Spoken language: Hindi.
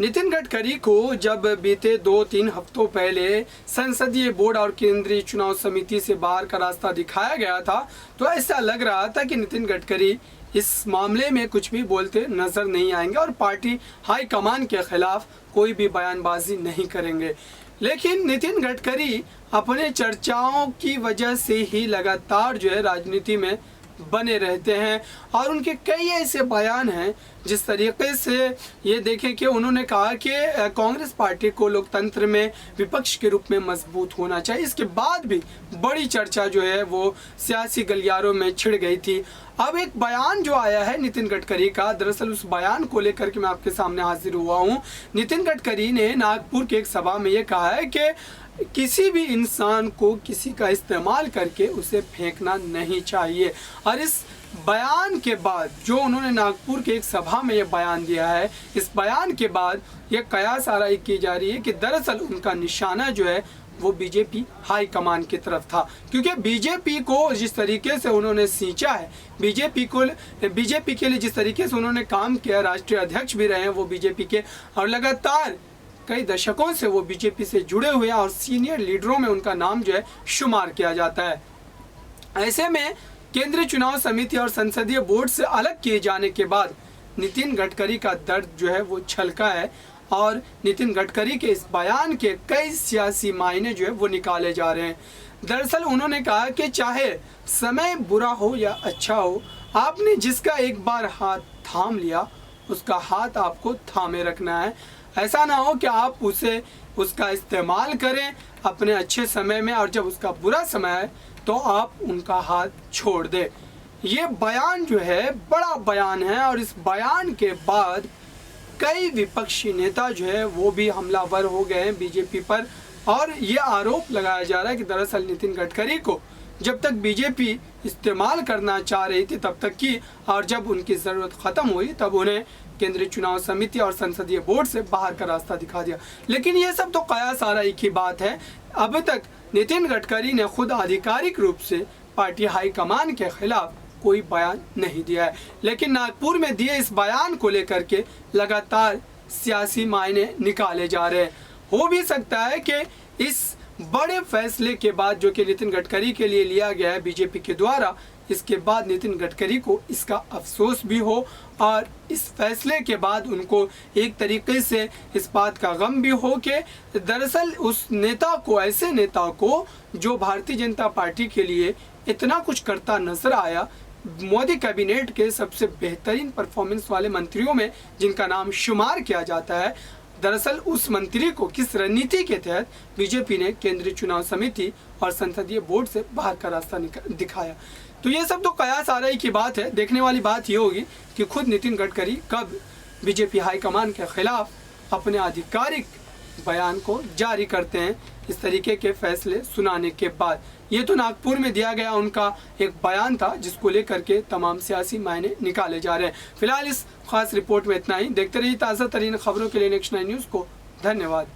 नितिन गडकरी को जब बीते 2-3 हफ्तों पहले संसदीय बोर्ड और केंद्रीय चुनाव समिति से बाहर का रास्ता दिखाया गया था, तो ऐसा लग रहा था कि नितिन गडकरी इस मामले में कुछ भी बोलते नजर नहीं आएंगे और पार्टी हाईकमान के खिलाफ कोई भी बयानबाजी नहीं करेंगे। लेकिन नितिन गडकरी अपने चर्चाओं की वजह से ही लगातार राजनीति में बने रहते हैं और उनके कई ऐसे बयान हैं जिस तरीके से ये देखें कि उन्होंने कहा कि कांग्रेस पार्टी को लोकतंत्र में विपक्ष के रूप में मजबूत होना चाहिए। इसके बाद भी बड़ी चर्चा वो सियासी गलियारों में छिड़ गई थी। अब एक बयान जो आया है नितिन गडकरी का, दरअसल उस बयान को लेकर के मैं आपके सामने हाजिर हुआ हूँ। नितिन गडकरी ने नागपुर के एक सभा में ये कहा है कि किसी भी इंसान को किसी का इस्तेमाल करके उसे फेंकना नहीं चाहिए। और इस बयान के बाद जो उन्होंने नागपुर के एक सभा में ये बयान दिया है, इस बयान के बाद ये कयास आराई की जा रही है कि दरअसल उनका निशाना वो बीजेपी हाईकमान की तरफ था, क्योंकि बीजेपी को जिस तरीके से उन्होंने सींचा है, बीजेपी के लिए जिस तरीके से उन्होंने काम किया, राष्ट्रीय अध्यक्ष भी रहे हैं वो बीजेपी के, और लगातार कई दशकों से वो बीजेपी से जुड़े हुए और सीनियर लीडरों में उनका नाम शुमार किया जाता है। ऐसे में केंद्रीय चुनाव समिति और संसदीय बोर्ड से अलग किए जाने के बाद नितिन गडकरी का दर्द वो छलका है और नितिन गडकरी के इस बयान के कई सियासी मायने वो निकाले जा रहे हैं। दरअसल उन्होंने कहा कि चाहे समय बुरा हो या अच्छा हो, आपने जिसका एक बार हाथ थाम लिया उसका हाथ आपको थामे रखना है। ऐसा ना हो कि आप उसका इस्तेमाल करें अपने अच्छे समय में और जब उसका बुरा समय है तो आप उनका हाथ छोड़ दें। ये बयान बड़ा बयान है और इस बयान के बाद कई विपक्षी नेता वो भी हमलावर हो गए हैं बीजेपी पर और ये आरोप लगाया जा रहा है कि दरअसल नितिन गडकरी को जब तक बीजेपी इस्तेमाल करना चाह रही थी तब तक की, और जब उनकी ज़रूरत ख़त्म हुई तब उन्हें केंद्रीय चुनाव समिति और संसदीय बोर्ड से बाहर का रास्ता दिखा दिया। लेकिन ये सब तो कयास आराई की बात है। अब तक नितिन गडकरी ने खुद आधिकारिक रूप से पार्टी हाईकमान के खिलाफ कोई बयान नहीं दिया है, लेकिन नागपुर में दिए इस बयान को लेकर के लगातार सियासी मायने निकाले जा रहे हैं। हो भी सकता है कि इस बड़े फैसले के बाद जो कि नितिन गडकरी के लिए लिया गया है बीजेपी के द्वारा, इसके बाद नितिन गडकरी को इसका अफसोस भी हो और इस फैसले के बाद उनको एक तरीके से इस बात का गम भी हो कि दरअसल उस नेता को, ऐसे नेता को जो भारतीय जनता पार्टी के लिए इतना कुछ करता नजर आया, मोदी कैबिनेट के सबसे बेहतरीन परफॉर्मेंस वाले मंत्रियों में जिनका नाम शुमार किया जाता है, दरअसल उस मंत्री को किस रणनीति के तहत बीजेपी ने केंद्रीय चुनाव समिति और संसदीय बोर्ड से बाहर का रास्ता दिखाया। तो ये सब तो कयास आराई की बात है। देखने वाली बात ये होगी कि खुद नितिन गडकरी कब बीजेपी हाईकमान के खिलाफ अपने आधिकारिक बयान को जारी करते हैं इस तरीके के फैसले सुनाने के बाद। ये तो नागपुर में दिया गया उनका एक बयान था जिसको लेकर के तमाम सियासी मायने निकाले जा रहे हैं। फिलहाल इस खास रिपोर्ट में इतना ही। देखते रहिए ताज़ा तरीन खबरों के लिए नेक्स्ट 9 न्यूज़ को। धन्यवाद।